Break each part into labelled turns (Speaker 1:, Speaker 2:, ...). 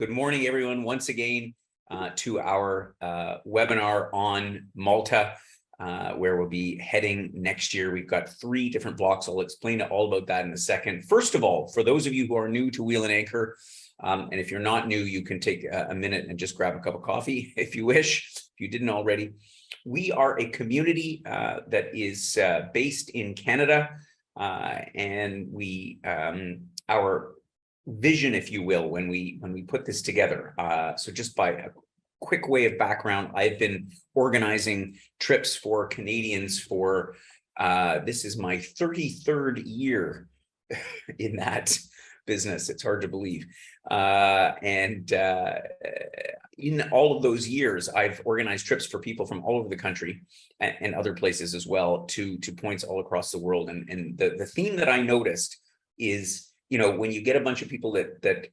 Speaker 1: Good morning, everyone, once again to our webinar on Malta, where we'll be heading next year. We've got 3 different blocks. I'll explain all about that in a second. First of all, for those of you who are new to Wheel and Anchor, and if you're not new, you can take a minute and just grab a cup of coffee if you wish, if you didn't already. We are a community that is based in Canada, and we our vision, if you will, when we put this together. So just by a quick way of background, I've been organizing trips for Canadians for this is my 33rd year in that business. It's hard to believe. In all of those years, I've organized trips for people from all over the country and other places as well to points all across the world. And the theme that I noticed is, you know, when you get a bunch of people that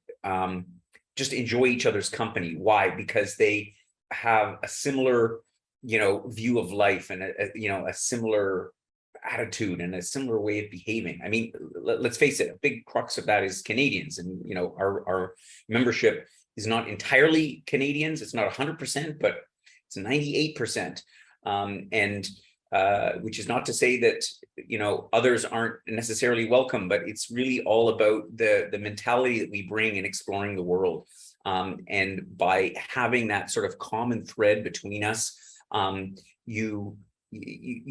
Speaker 1: just enjoy each other's company. Why? Because they have a similar, view of life and a similar attitude and a similar way of behaving. I mean, let's face it, a big crux of that is Canadians, and our membership is not entirely Canadians. It's not 100%, but it's 98%. Which is not to say that others aren't necessarily welcome, but it's really all about the mentality that we bring in exploring the world. And by having that sort of common thread between us, you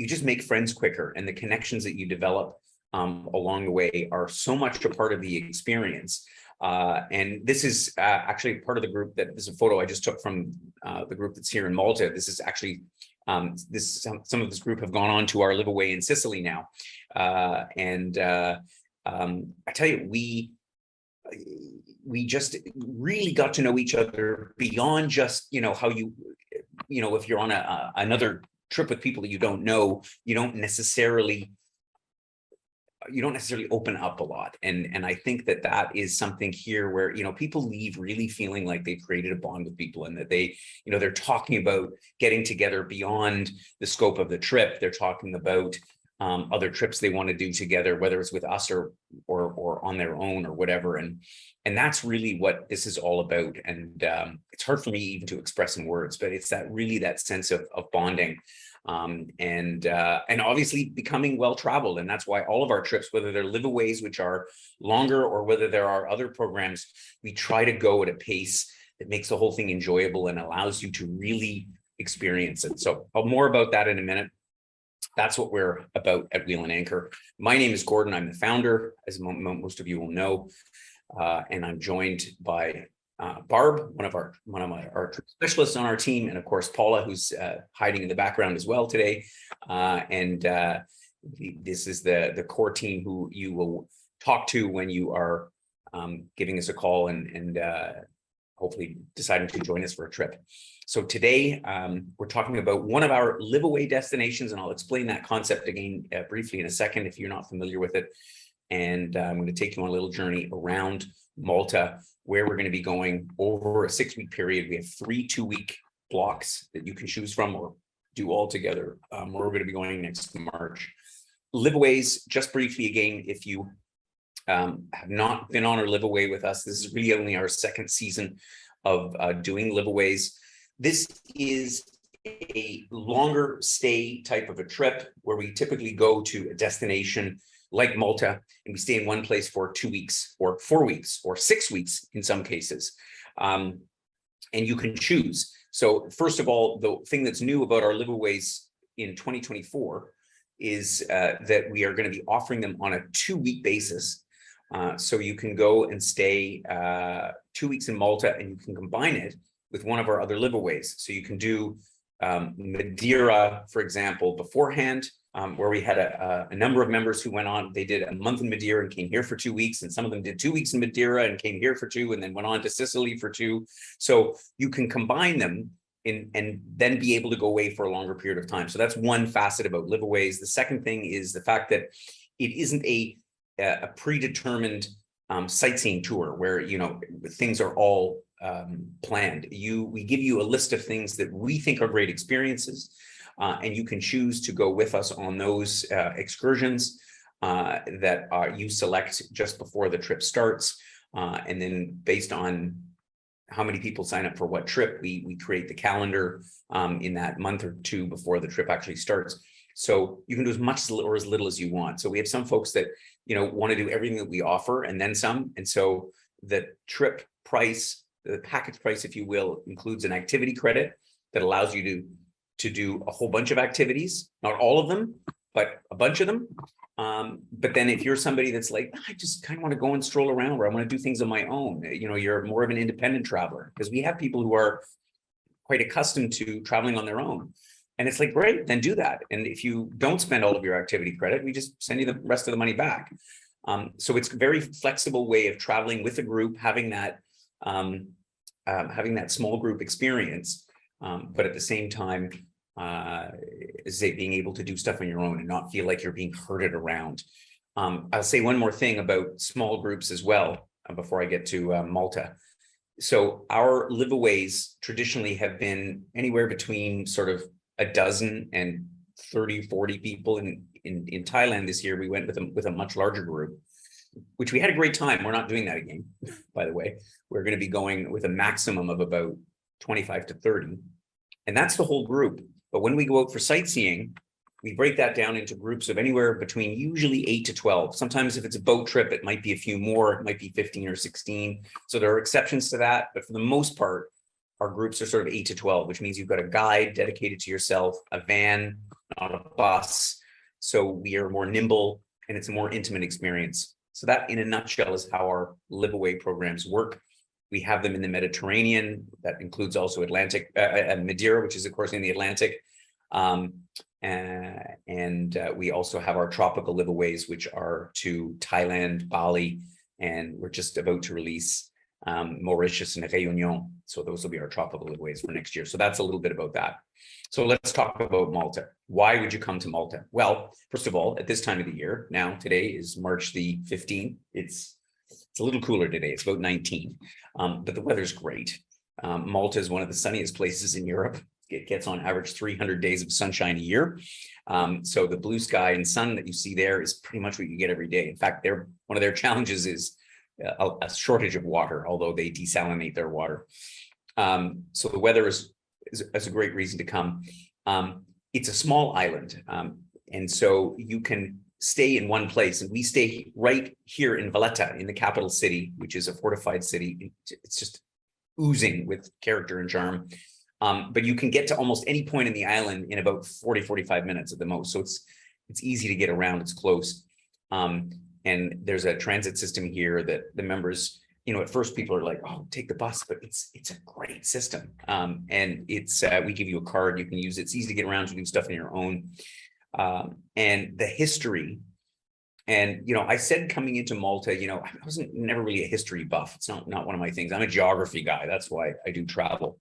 Speaker 1: just make friends quicker, and the connections that you develop along the way are so much a part of the experience. And this is actually part of the group that this is a photo I just took from the group that's here in Malta. This is actually some of this group have gone on to our LiveAway in Sicily now. I tell you, we just really got to know each other beyond just, how if you're on another trip with people that you don't know, you don't necessarily open up a lot. And I think that is something here where, people leave really feeling like they've created a bond with people, and that they, they're talking about getting together beyond the scope of the trip. They're talking about other trips they want to do together, whether it's with us or on their own or whatever. And that's really what this is all about. And it's hard for me even to express in words, but it's that sense of bonding. And obviously becoming well-traveled. And that's why all of our trips, whether they're LiveAways, which are longer, or whether there are other programs, we try to go at a pace that makes the whole thing enjoyable and allows you to really experience it. So more about that in a minute. That's what we're about at Wheel and Anchor. My name is Gordon. I'm the founder, as most of you will know, and I'm joined by Barb, one of our specialists on our team, and of course Paula, who's hiding in the background as well today. This is the core team who you will talk to when you are giving us a call and hopefully deciding to join us for a trip. So today we're talking about one of our LiveAway destinations, and I'll explain that concept again briefly in a second if you're not familiar with it. And I'm going to take you on a little journey around Malta, where we're going to be going over a 6-week period. We have 3 2-week blocks that you can choose from or do all together, where we're going to be going next March. LiveAways, just briefly again, if you have not been on our LiveAway with us, this is really only our 2nd season of doing LiveAways. This is a longer stay type of a trip where we typically go to a destination like Malta, and we stay in one place for 2 weeks or 4 weeks or 6 weeks in some cases. And you can choose. So first of all, the thing that's new about our LiveAways in 2024 is that we are going to be offering them on a 2-week basis. So you can go and stay 2 weeks in Malta, and you can combine it with one of our other LiveAways. So you can do Madeira, for example, beforehand, where we had a number of members who went on. They did a month in Madeira and came here for 2 weeks, and some of them did 2 weeks in Madeira and came here for 2, and then went on to Sicily for 2. So you can combine them and then be able to go away for a longer period of time. So that's one facet about LiveAways. The second thing is the fact that it isn't a predetermined sightseeing tour where things are all planned. We give you a list of things that we think are great experiences, and you can choose to go with us on those excursions that you select just before the trip starts, and then based on how many people sign up for what trip. We create the calendar in that month or two before the trip actually starts. So you can do as much or as little as you want. So we have some folks that, want to do everything that we offer and then some. And so the trip price, the package price, if you will, includes an activity credit that allows you to do a whole bunch of activities, not all of them, but a bunch of them. But then if you're somebody that's like, I just kind of want to go and stroll around, or I want to do things on my own, you're more of an independent traveler, because we have people who are quite accustomed to traveling on their own. And it's like, great, then do that. And if you don't spend all of your activity credit, we just send you the rest of the money back. So it's a very flexible way of traveling with a group, having that small group experience, but at the same time, being able to do stuff on your own and not feel like you're being herded around. I'll say one more thing about small groups as well before I get to Malta. So our liveaways traditionally have been anywhere between sort of a dozen and 30, 40 people. In Thailand this year, we went with a much larger group, which we had a great time. We're not doing that again, by the way. We're going to be going with a maximum of about 25 to 30. And that's the whole group. But when we go out for sightseeing, we break that down into groups of anywhere between usually 8 to 12. Sometimes if it's a boat trip, it might be a few more, it might be 15 or 16. So there are exceptions to that. But for the most part, our groups are sort of 8 to 12, which means you've got a guide dedicated to yourself, a van, not a bus. So we are more nimble and it's a more intimate experience. So that in a nutshell is how our live-away programs work. We have them in the Mediterranean. That includes also Atlantic, Madeira, which is of course in the Atlantic. We also have our tropical live-aways, which are to Thailand, Bali, and we're just about to release Mauritius and Réunion. So those will be our tropical live-aways for next year. So that's a little bit about that. So let's talk about Malta. Why would you come to Malta? Well, first of all, at this time of the year, now today is March the 15th. It's a little cooler today. It's about 19, but the weather's great. Malta is one of the sunniest places in Europe. It gets on average 300 days of sunshine a year. So the blue sky and sun that you see there is pretty much what you get every day. In fact, one of their challenges is a shortage of water, although they desalinate their water. So the weather is a great reason to come. It's a small island, and so you can stay in one place, and we stay right here in Valletta, in the capital city, which is a fortified city. It's just oozing with character and charm. But you can get to almost any point in the island in about 40, 45 minutes at the most. So it's easy to get around, it's close. And there's a transit system here that the members, at first people are like, oh, take the bus, but it's a great system. And we give you a card, you can use it. It's easy to get around, to do stuff on your own. And the history, and I said coming into Malta, I wasn't never really a history buff. It's not one of my things. I'm a geography guy. That's why I do travel.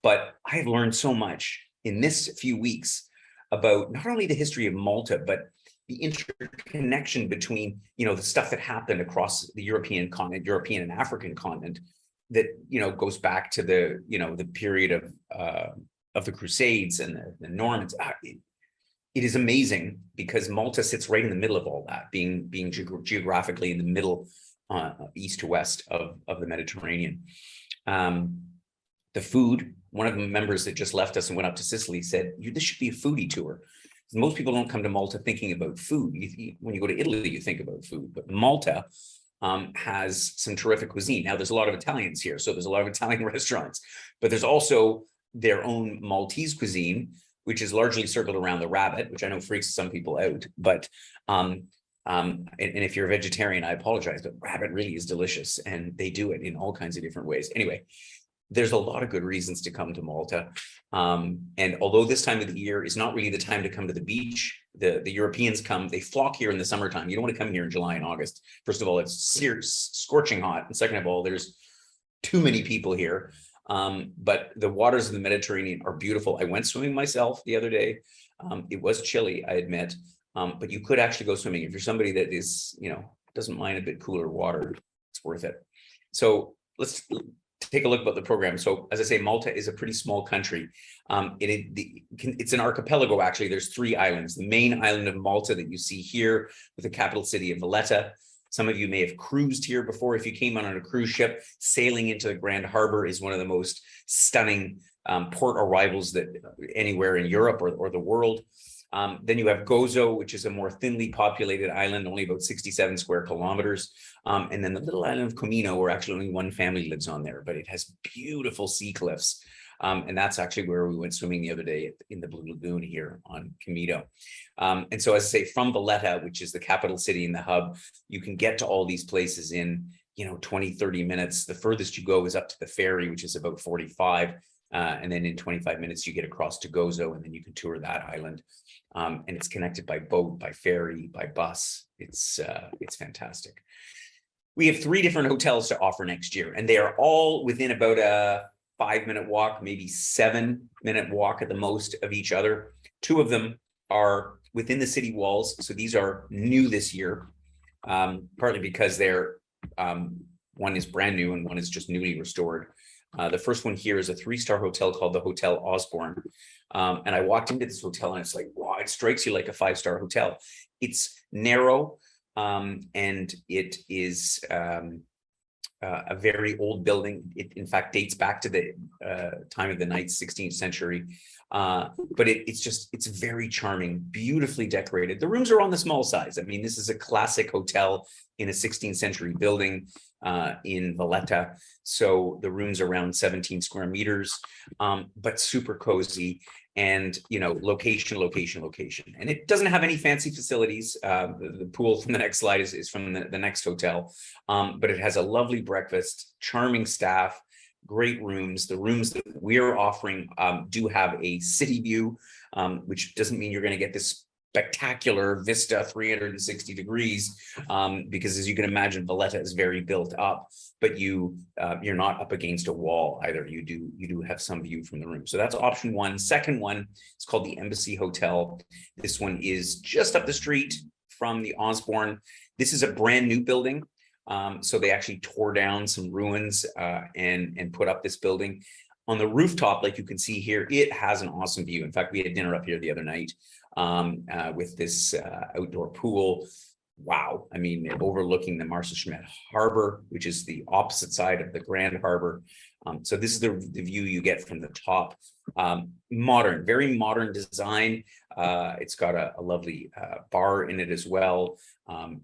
Speaker 1: But I have learned so much in this few weeks about not only the history of Malta, but the interconnection between, the stuff that happened across the European continent, European and African continent, that, goes back to the, the period of the Crusades and the Normans. It is amazing because Malta sits right in the middle of all that, being geographically in the middle, east to west of the Mediterranean. The food, one of the members that just left us and went up to Sicily said, this should be a foodie tour. Most people don't come to Malta thinking about food. When you go to Italy, you think about food, but Malta has some terrific cuisine. Now, there's a lot of Italians here, so there's a lot of Italian restaurants, but there's also their own Maltese cuisine, which is largely circled around the rabbit, which I know freaks some people out. But and if you're a vegetarian, I apologize, but rabbit really is delicious, and they do it in all kinds of different ways. Anyway, there's a lot of good reasons to come to Malta. And although this time of the year is not really the time to come to the beach, the Europeans they flock here in the summertime. You don't want to come here in July and August. First of all, it's scorching hot. And second of all, there's too many people here. But the waters of the Mediterranean are beautiful. I went swimming myself the other day. It was chilly, I admit, but you could actually go swimming. If you're somebody that is, doesn't mind a bit cooler water, it's worth it. So let's take a look about the program. So as I say, Malta is a pretty small country. It's an archipelago, actually. There's 3 islands. The main island of Malta that you see here with the capital city of Valletta Some of you may have cruised here before. If you came on a cruise ship, sailing into the Grand Harbor is one of the most stunning port arrivals that anywhere in Europe or the world. Then you have Gozo, which is a more thinly populated island, only about 67 square kilometers. And then the little island of Comino, where actually only one family lives on there, but it has beautiful sea cliffs. And that's actually where we went swimming the other day in the Blue Lagoon here on Comino. And so, as I say, from Valletta, which is the capital city and the hub, you can get to all these places in 20, 30 minutes. The furthest you go is up to the ferry, which is about 45. And then in 25 minutes, you get across to Gozo, and then you can tour that island. And it's connected by boat, by ferry, by bus. It's fantastic. We have 3 different hotels to offer next year, and they are all within about a 5-minute walk, maybe 7-minute walk at the most of each other. 2 of them are within the city walls. So these are new this year, partly because they're one is brand new and one is just newly restored. The first one here is a 3-star hotel called the Hotel Osborne. And I walked into this hotel and it's like, wow, it strikes you like a 5-star hotel. It's narrow, and it is a very old building. It in fact dates back to the time of the Knights, 16th century. But it's very charming, beautifully decorated. The rooms are on the small size. I mean, this is a classic hotel in a 16th century building in Valletta. So the rooms are around 17 square meters, but super cozy. And location. And it doesn't have any fancy facilities. The pool from the next slide is from the next hotel, but it has a lovely breakfast, charming staff, great rooms. The rooms that we're offering do have a city view, which doesn't mean you're going to get this spectacular vista 360 degrees, because as you can imagine, Valletta is very built up, but you're not up against a wall either. You do have some view from the room. So that's option 1. Second one is called the Embassy Hotel. This one is just up the street from the Osborne. This is a brand new building. So they actually tore down some ruins and put up this building. On the rooftop, like you can see here, it has an awesome view. In fact, we had dinner up here the other night with this outdoor pool. Wow. I mean, overlooking the Messerschmitt Harbor, which is the opposite side of the Grand Harbor. So this is the view you get from the top. Modern, very modern design. It's got a lovely bar in it as well.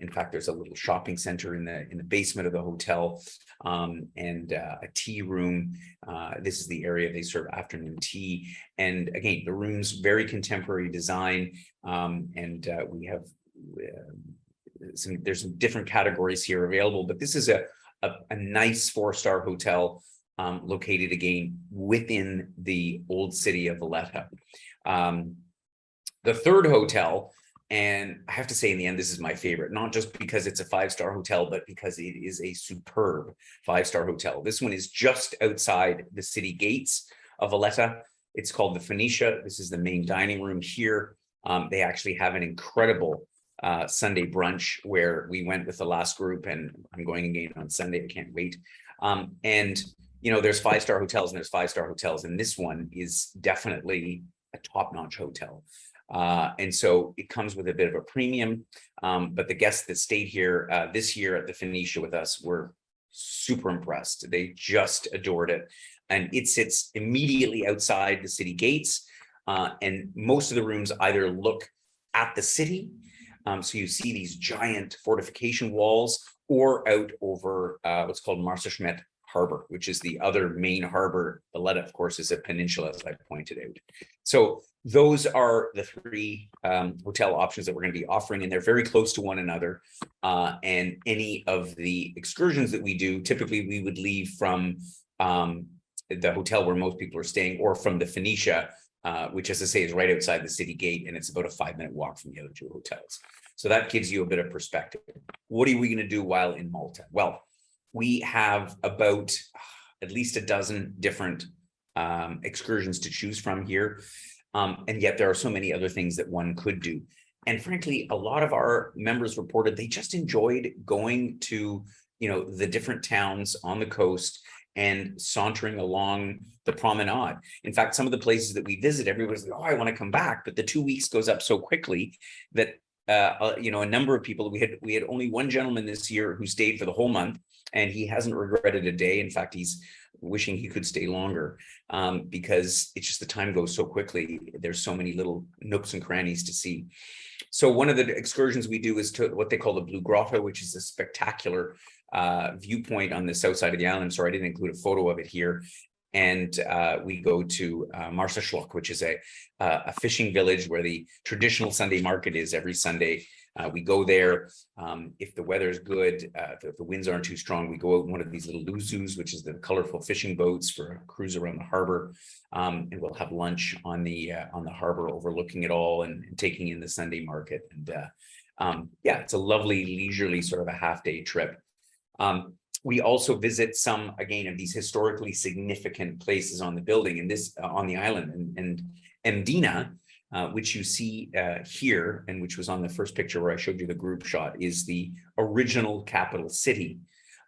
Speaker 1: In fact, there's a little shopping center in the basement of the hotel, and a tea room. This is the area they serve afternoon tea. And again, the room's very contemporary design. And we have there's some different categories here available, but this is a nice 4-star hotel located again within the old city of Valletta. The third hotel, and I have to say in the end, this is my favorite, not just because it's a 5-star hotel, but because it is a superb 5-star hotel. This one is just outside the city gates of Valletta. It's called the Phoenicia. This is the main dining room here. They actually have an incredible Sunday brunch where we went with the last group, and I'm going again on Sunday. I can't wait. And there's 5-star hotels and there's 5-star hotels, and this one is definitely a top-notch hotel. And so it comes with a bit of a premium, but the guests that stayed here this year at the Phoenicia with us were super impressed. They just adored it. And it sits immediately outside the city gates. And most of the rooms either look at the city, so you see these giant fortification walls, or out over what's called Messerschmitt Harbor, which is the other main harbor. Valletta, of course, is a peninsula, as I pointed out. So those are the 3 hotel options that we're going to be offering, and they're very close to one another. And any of the excursions that we do, typically we would leave from the hotel where most people are staying, or from the Phoenicia, which, as I say, is right outside the city gate, and it's about a 5-minute walk from the other 2 hotels. So that gives you a bit of perspective. What are we going to do while in Malta? Well, we have about at least a dozen different excursions to choose from here. And yet there are so many other things that one could do. And frankly, a lot of our members reported they just enjoyed going to, the different towns on the coast and sauntering along the promenade. In fact, some of the places that we visit, everybody's like, oh, I want to come back. But the 2 weeks goes up so quickly that a number of people. We had only one gentleman this year who stayed for the whole month, and he hasn't regretted a day. In fact, he's wishing he could stay longer, because it's just the time goes so quickly. There's so many little nooks and crannies to see. So one of the excursions we do is to what they call the Blue Grotto, which is a spectacular viewpoint on the south side of the island. Sorry, I didn't include a photo of it here. And we go to Marsaschlock, which is a fishing village where the traditional Sunday market is every Sunday. We go there. If the weather is good, if the winds aren't too strong, we go out in one of these little luzus, which is the colorful fishing boats for a cruise around the harbor. And we'll have lunch on the harbor, overlooking it all and taking in the Sunday market. And yeah, it's a lovely leisurely sort of a half-day trip. We also visit some, again, of these historically significant places on the building and this on the island. And Mdina, which you see here, and which was on the first picture where I showed you the group shot, is the original capital city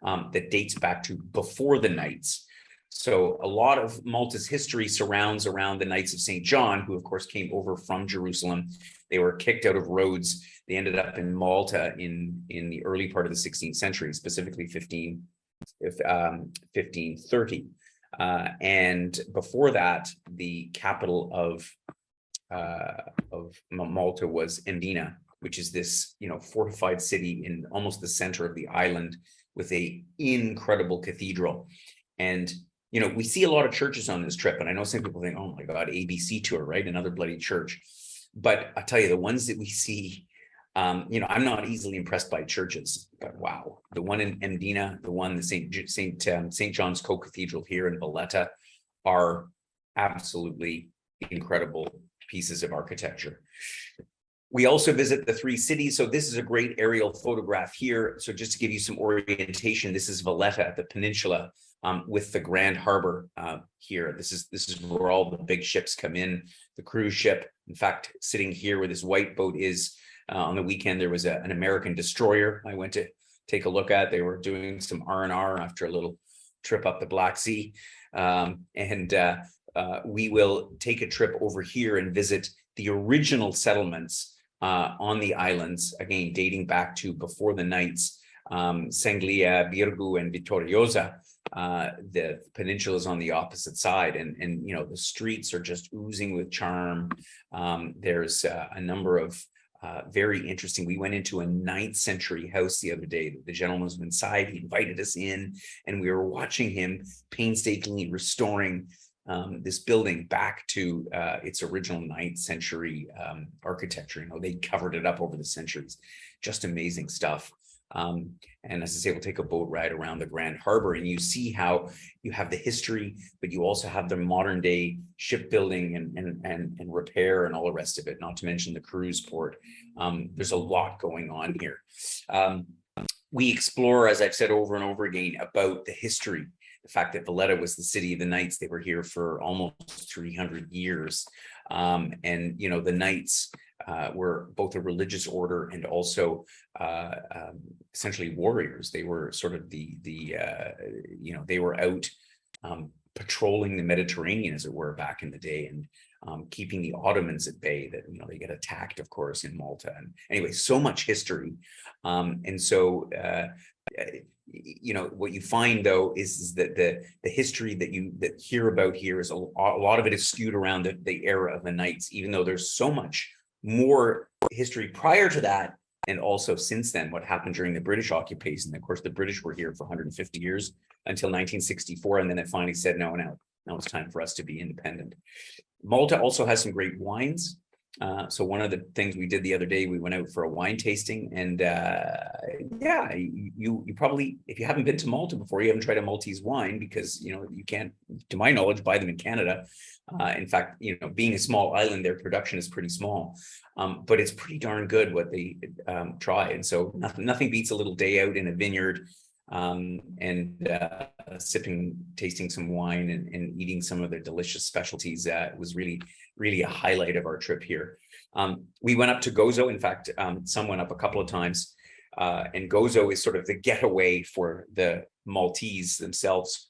Speaker 1: that dates back to before the Knights. So a lot of Malta's history surrounds around the Knights of St. John, who of course came over from Jerusalem. They were kicked out of Rhodes. They ended up in Malta in the early part of the 16th century, specifically 1530. And before that, the capital of Malta was Mdina, which is this, fortified city in almost the center of the island with a incredible cathedral. And we see a lot of churches on this trip, and I know some people think, oh my God, ABC tour, right? Another bloody church. But I tell you, the ones that we see, I'm not easily impressed by churches, but wow, the one in Mdina, the one, the St. John's Co-Cathedral here in Valletta, are absolutely incredible pieces of architecture. We also visit the three cities. So this is a great aerial photograph here. So just to give you some orientation, this is Valletta, the peninsula, with the Grand Harbor here. This is where all the big ships come in, the cruise ship. In fact, sitting here where this white boat is, on the weekend, there was an American destroyer I went to take a look at. They were doing some R&R after a little trip up the Black Sea. We will take a trip over here and visit the original settlements on the islands, again, dating back to before the Knights, Sanglia, Birgu, and Vittoriosa. The peninsula is on the opposite side, and the streets are just oozing with charm. There's a number of very interesting. We went into a 9th century house the other day. The gentleman was inside. He invited us in, and we were watching him painstakingly restoring this building back to its original 9th century architecture. They covered it up over the centuries. Just amazing stuff. And as I say, we'll take a boat ride around the Grand Harbor, and you see how you have the history, but you also have the modern day shipbuilding and repair and all the rest of it, not to mention the cruise port. There's a lot going on here. We explore, as I've said over and over again, about the history, the fact that Valletta was the city of the Knights. They were here for almost 300 years. The Knights were both a religious order and also essentially warriors. They were sort of they were out patrolling the Mediterranean, as it were, back in the day, and keeping the Ottomans at bay. That they get attacked, of course, in Malta. And anyway, so much history, what you find though is that the history that hear about here is a lot of it is skewed around the era of the Knights, even though there's so much more history prior to that, and also since then, what happened during the British occupation. Of course, the British were here for 150 years until 1964, and then it finally said, no, now it's time for us to be independent. Malta also has some great wines. So one of the things we did the other day, we went out for a wine tasting, and you probably, if you haven't been to Malta before, you haven't tried a Maltese wine, because you can't, to my knowledge, buy them in Canada. In fact, being a small island, their production is pretty small, but it's pretty darn good what they try. And so nothing beats a little day out in a vineyard, tasting some wine and eating some of their delicious specialties. Was really a highlight of our trip here. We went up to Gozo. In fact, some went up a couple of times, and Gozo is sort of the getaway for the Maltese themselves.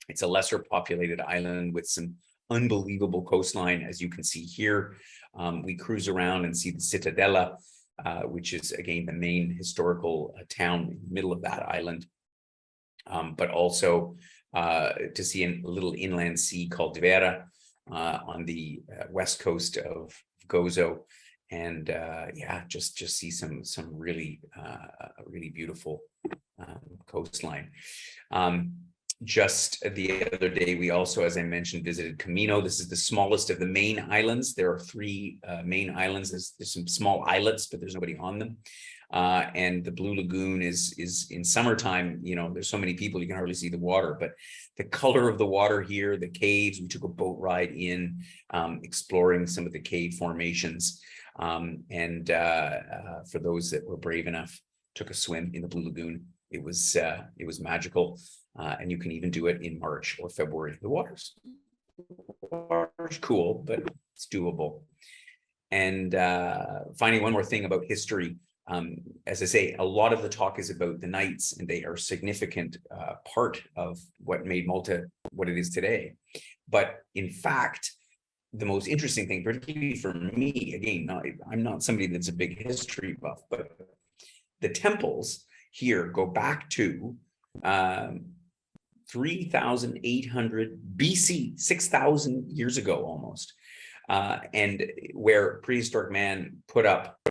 Speaker 1: It's a lesser populated island with some unbelievable coastline, as you can see here. We cruise around and see the Cittadella, which is again the main historical town in the middle of that island, but also to see a little inland sea called Vera on the west coast of Gozo, and yeah, just see some really really beautiful coastline. Just the other day, we also, as I mentioned, visited Camino. This is the smallest of the main islands. There are three main islands. There's some small islets, but there's nobody on them. And the Blue Lagoon is in summertime, you know, there's so many people, you can hardly see the water, but the color of the water here, the caves, we took a boat ride in, exploring some of the cave formations. And for those that were brave enough, took a swim in the Blue Lagoon. It was magical. And you can even do it in March or February. The water's cool, but it's doable. And finally, one more thing about history. As I say, a lot of the talk is about the knights, and they are a significant part of what made Malta what it is today. But in fact, the most interesting thing, particularly for me, again, I'm not somebody that's a big history buff, but the temples here go back to 3,800 BC, 6,000 years ago almost. And where prehistoric man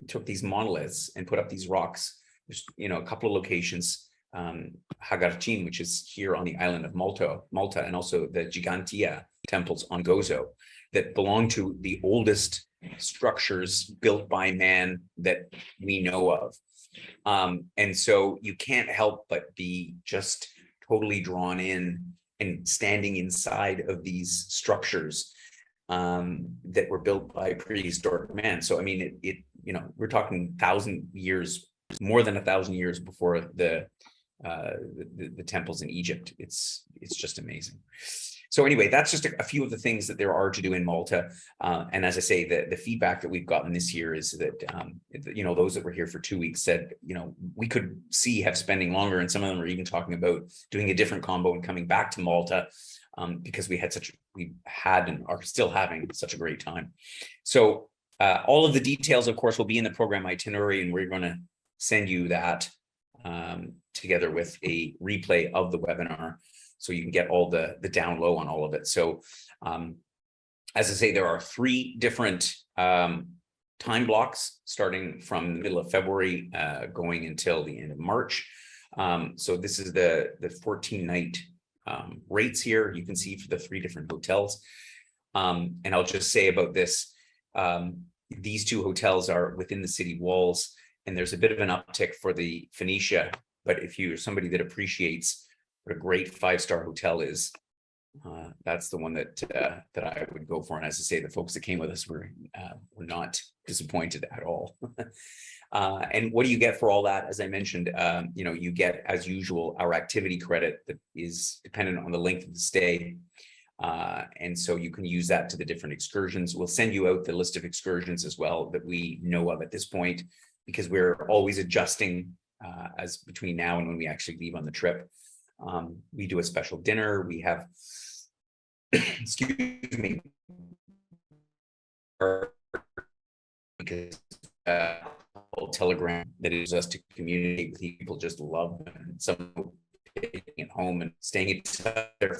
Speaker 1: took these monoliths and put up these rocks. There's, you know, a couple of locations, Hagarcin, which is here on the island of Malta, and also the Gigantia temples on Gozo, that belong to the oldest structures built by man that we know of. And so you can't help but be just totally drawn in and standing inside of these structures that were built by prehistoric man. So I mean, it you know, we're talking 1,000 years, more than 1,000 years before the temples in Egypt. It's just amazing. So anyway, that's just a few of the things that there are to do in Malta. And as I say, the feedback that we've gotten this year is that, you know, those that were here for 2 weeks said, you know, we could have spending longer, and some of them are even talking about doing a different combo and coming back to Malta, because we had and are still having such a great time. So all of the details, of course, will be in the program itinerary, and we're going to send you that together with a replay of the webinar, so you can get all the down low on all of it. So as I say, there are 3 different time blocks starting from the middle of February going until the end of March. So this is the 14-night rates here. You can see for the 3 different hotels. And I'll just say about this, these 2 hotels are within the city walls, and there's a bit of an uptick for the Phoenicia. But if you're somebody that appreciates what a great 5-star hotel is, that's the one that I would go for. And as I say, the folks that came with us were not disappointed at all. And what do you get for all that? As I mentioned, you know, you get, as usual, our activity credit that is dependent on the length of the stay. And so you can use that to the different excursions. We'll send you out the list of excursions as well that we know of at this point, because we're always adjusting as between now and when we actually leave on the trip. We do a special dinner. We have, excuse me, because telegram that is us to communicate with people, just love them. Some taking it home and staying at their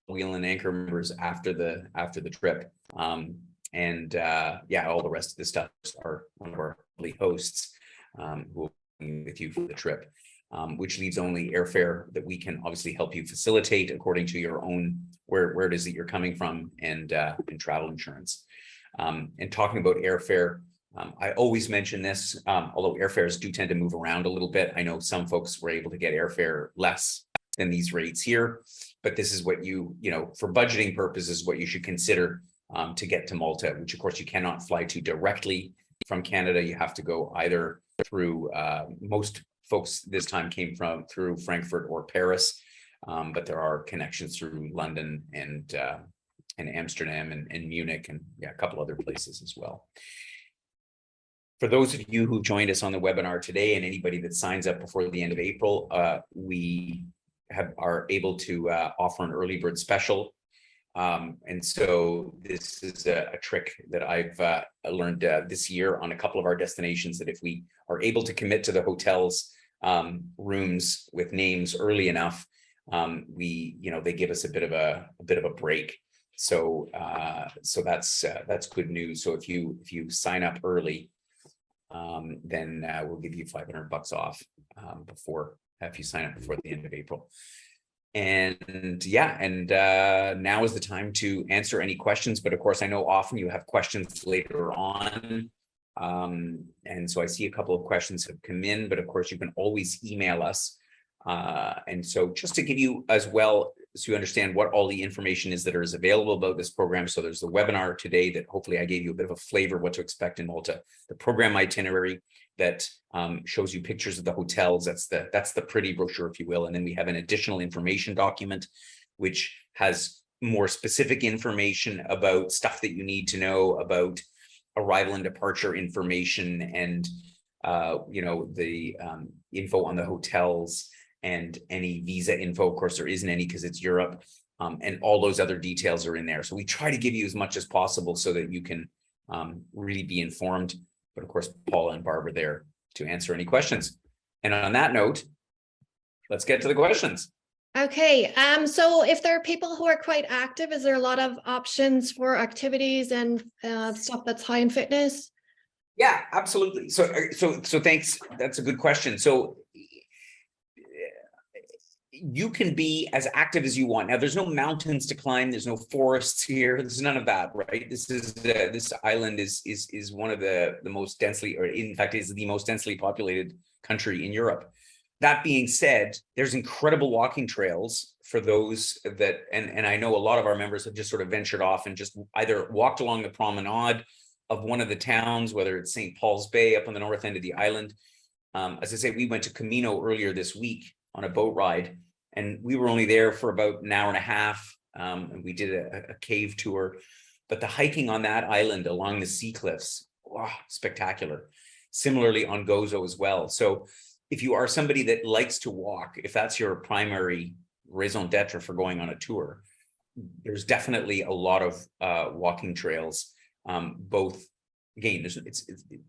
Speaker 1: wheel and anchor members after the trip. And yeah, all the rest of the stuff are one of our hosts who will be with you for the trip. Which leaves only airfare that we can obviously help you facilitate according to your own where it is that you're coming from, and travel insurance. And talking about airfare, I always mention this, although airfares do tend to move around a little bit. I know some folks were able to get airfare less than these rates here, but this is what you know, for budgeting purposes, what you should consider to get to Malta, which of course you cannot fly to directly from Canada. You have to go either through most folks this time came through Frankfurt or Paris, but there are connections through London and Amsterdam and Munich, and yeah, a couple other places as well. For those of you who joined us on the webinar today, and anybody that signs up before the end of April, we are able to offer an early bird special And so this is a trick that I've learned this year on a couple of our destinations, that if we are able to commit to the hotel's rooms with names early enough, they give us a bit of a break. So that's good news. So if you sign up early, then we'll give you $500 off if you sign up before the end of April. And now is the time to answer any questions. But of course, I know often you have questions later on. And so I see a couple of questions have come in, but of course you can always email us. And so just to give you as well, so you understand what all the information is that is available about this program. So there's the webinar today that hopefully I gave you a bit of a flavor of what to expect in Malta, the program itinerary that shows you pictures of the hotels. That's the pretty brochure, if you will. And then we have an additional information document, which has more specific information about stuff that you need to know about arrival and departure information, and the info on the hotels, and any visa info. Of course, there isn't any because it's Europe, and all those other details are in there. So we try to give you as much as possible so that you can really be informed. But of course, Paula and Barb are there to answer any questions. And on that note, let's get to the questions.
Speaker 2: Okay, so if there are people who are quite active, is there a lot of options for activities and stuff that's high in fitness?
Speaker 1: Yeah, absolutely. So thanks. That's a good question. So you can be as active as you want. Now, there's no mountains to climb. There's no forests here. There's none of that, right? This island is one of the most densely, or in fact, is the most densely populated country in Europe. That being said, there's incredible walking trails for those that, and I know a lot of our members have just sort of ventured off and just either walked along the promenade of one of the towns, whether it's St. Paul's Bay up on the north end of the island. As I say, we went to Camino earlier this week on a boat ride, and we were only there for about an hour and a half. And we did a cave tour, but the hiking on that island along the sea cliffs, wow, spectacular. Similarly on Gozo as well. So if you are somebody that likes to walk, if that's your primary raison d'etre for going on a tour, there's definitely a lot of walking trails. Both, again,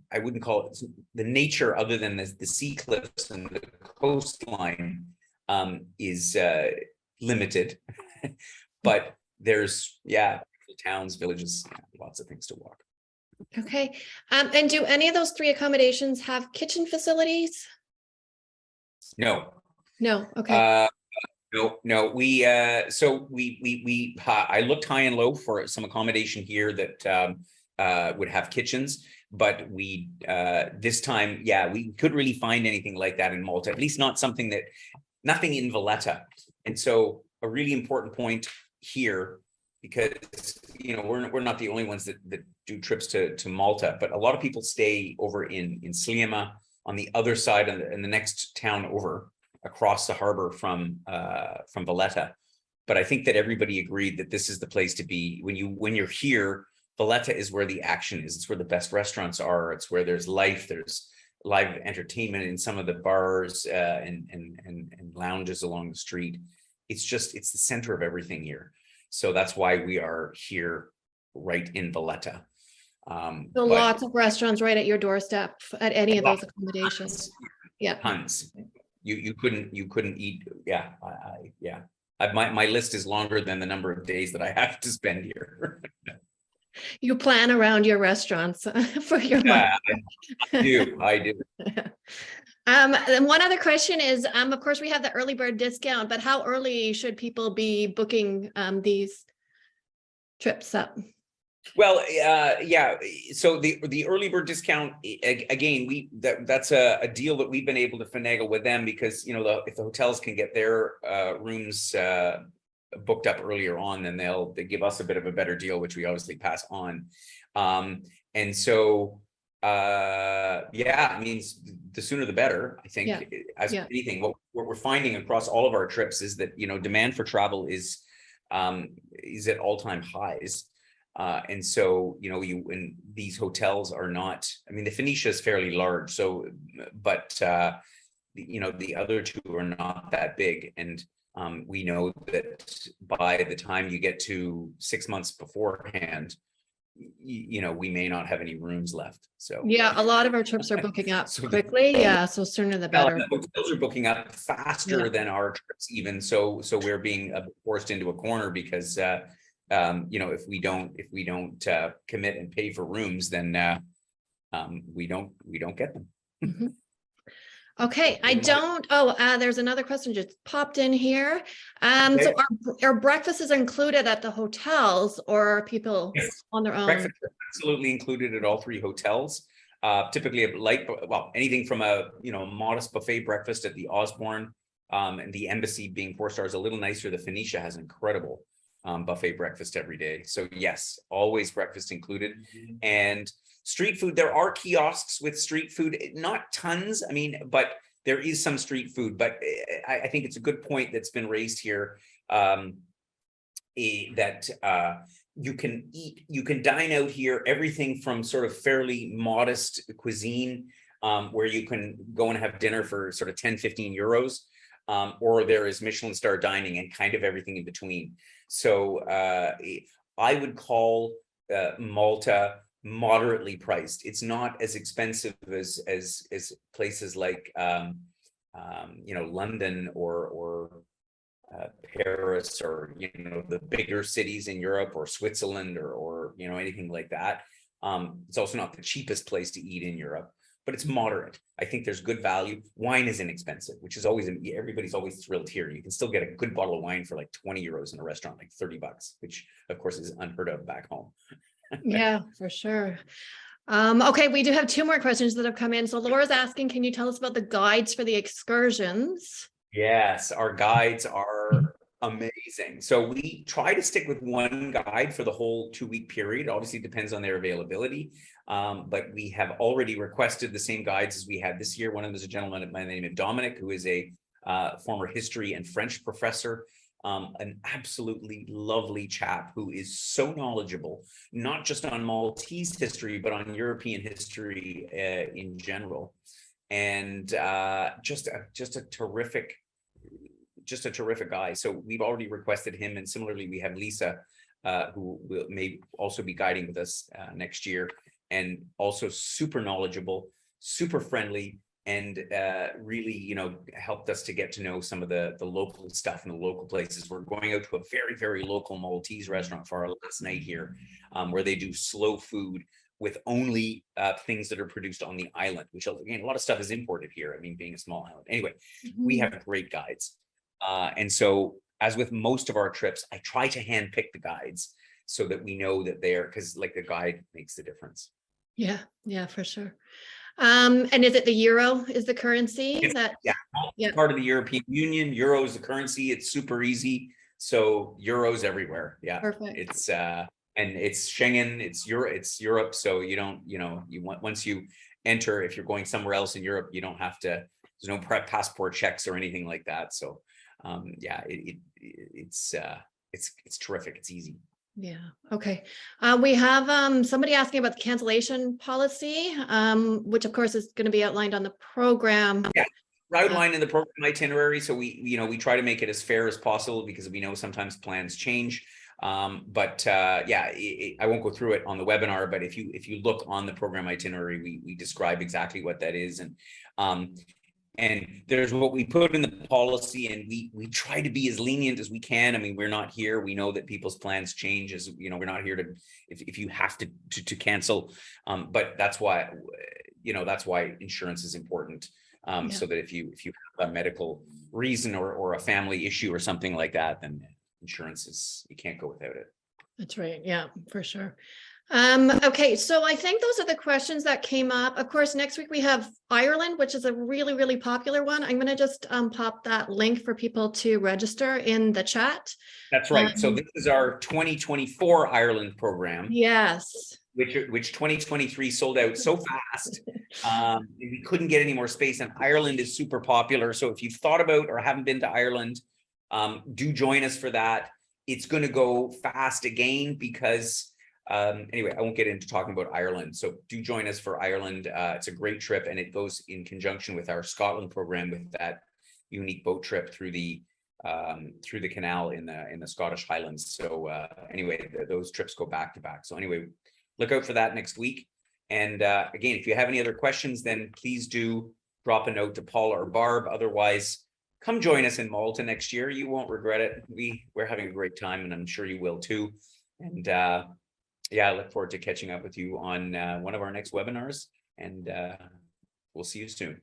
Speaker 1: I wouldn't call it the nature, other than the sea cliffs and the coastline is limited, but there's towns, villages, lots of things to walk.
Speaker 2: Okay, and do any of those three accommodations have kitchen facilities?
Speaker 1: No.
Speaker 2: Okay.
Speaker 1: No. I looked high and low for some accommodation here that would have kitchens, but we this time, we couldn't really find anything like that in Malta, at least nothing in Valletta. And so a really important point here, because we're not the only ones that do trips to Malta, but a lot of people stay over in Sliema, on the other side, in the next town over, across the harbor from Valletta. But I think that everybody agreed that this is the place to be when you're here. Valletta is where the action is. It's where the best restaurants are. It's where there's life. There's live entertainment in some of the bars and lounges along the street. It's the center of everything here. So that's why we are here, right in Valletta.
Speaker 2: So lots of restaurants right at your doorstep at any of those accommodations.
Speaker 1: Tons. You couldn't eat. My list is longer than the number of days that I have to spend here.
Speaker 2: You plan around your restaurants for your month.
Speaker 1: I do.
Speaker 2: And one other question is, of course, we have the early bird discount, but how early should people be booking these trips up?
Speaker 1: Well, so the early bird discount, again, that's a deal that we've been able to finagle with them, because if the hotels can get their rooms booked up earlier on, then they give us a bit of a better deal, which we obviously pass on. And so it means the sooner the better, I think. As anything, what we're finding across all of our trips is that demand for travel is at all-time highs. And so, when these hotels are not, the Phoenicia is fairly large, so, but, the other two are not that big. And We know that by the time you get to 6 months beforehand, we may not have any rooms left. So
Speaker 2: Yeah, a lot of our trips are booking up
Speaker 1: So the-
Speaker 2: quickly. Yeah, so sooner the
Speaker 1: well,
Speaker 2: better.
Speaker 1: and the hotels are booking up faster
Speaker 2: Yeah.
Speaker 1: than our trips even. So we're being forced into a corner because if we don't commit and pay for rooms, then we don't get them.
Speaker 2: Mhm. Okay, there's another question just popped in here.
Speaker 1: Okay.
Speaker 2: So are breakfasts included at the hotels, or are people
Speaker 1: Yes.
Speaker 2: on their own?
Speaker 1: Breakfast is absolutely included at all 3 hotels. Typically anything from a modest buffet breakfast at the Osborne, and the Embassy being 4 stars, a little nicer. The Phoenicia has incredible buffet breakfast every day. So yes, always breakfast included. And street food, there are kiosks with street food, not tons. I mean, but there is some street food. But I think it's a good point that's been raised here. That you can dine out here, everything from sort of fairly modest cuisine, where you can go and have dinner for sort of 10-15 euros, or there is Michelin star dining and kind of everything in between. So I would call Malta moderately priced. It's not as expensive as places like London or Paris, or the bigger cities in Europe, or Switzerland, or anything like that. It's also not the cheapest place to eat in Europe, but it's moderate. I think there's good value. Wine is inexpensive, which is always, everybody's always thrilled here. You can still get a good bottle of wine for like 20 euros in a restaurant, like $30, which of course is unheard of back home.
Speaker 2: Yeah, for sure. Okay, we do have 2 more questions that have come in. So Laura's asking, can you tell us about the guides for the excursions?
Speaker 1: Yes, our guides are amazing. So we try to stick with one guide for the whole 2-week period. Obviously, it depends on their availability. But we have already requested the same guides as we had this year. One of them is a gentleman by the name of Dominic, who is a former history and French professor. An absolutely lovely chap who is so knowledgeable, not just on Maltese history, but on European history in general. And just a terrific guy. So we've already requested him, and similarly we have Lisa, who may also be guiding with us next year, and also super knowledgeable, super friendly, and really helped us to get to know some of the local stuff and the local places. We're going out to a very, very local Maltese restaurant for our last night here, where they do slow food with only things that are produced on the island, which again, a lot of stuff is imported here. I mean, being a small island. Anyway, we have great guides. And so, as with most of our trips, I try to hand pick the guides so that we know that they're, because like the guide makes the difference.
Speaker 2: Yeah, for sure. And is it the euro is the currency that?
Speaker 1: Yeah, part of the European Union. Euro is the currency. It's super easy. So euros everywhere. Yeah,
Speaker 2: Perfect.
Speaker 1: It's and it's Schengen. It's Europe. So you don't, once you enter, if you're going somewhere else in Europe, you don't have to. There's no passport checks or anything like that. So it's terrific. It's easy.
Speaker 2: Yeah. Okay. We have somebody asking about the cancellation policy, which of course is going to be outlined on the program.
Speaker 1: Yeah, outlined in the program itinerary. So we try to make it as fair as possible, because we know sometimes plans change. I won't go through it on the webinar, but if you look on the program itinerary, we describe exactly what that is. And there's what we put in the policy, and we try to be as lenient as we can. I mean, we're not here. We know that people's plans change, as we're not here to, if you have to cancel. But that's why insurance is important. So that if you have a medical reason or a family issue or something like that, then insurance you can't go without it.
Speaker 2: That's right. Yeah, for sure. Okay, so I think those are the questions that came up. Of course, next week we have Ireland, which is a really, really popular one. I'm going to just pop that link for people to register in the chat.
Speaker 1: That's right. So this is our 2024 Ireland program.
Speaker 2: Yes.
Speaker 1: Which 2023 sold out so fast. We couldn't get any more space, and Ireland is super popular. So if you've thought about or haven't been to Ireland, do join us for that. It's going to go fast again, because anyway, I won't get into talking about Ireland. So do join us for Ireland. It's a great trip, and it goes in conjunction with our Scotland program, with that unique boat trip through the through the canal in the Scottish Highlands. So anyway, those trips go back to back. So anyway, look out for that next week. And again, if you have any other questions, then please do drop a note to Paula or Barb. Otherwise, come join us in Malta next year. You won't regret it. We're having a great time, and I'm sure you will too. And yeah, I look forward to catching up with you on one of our next webinars, and we'll see you soon.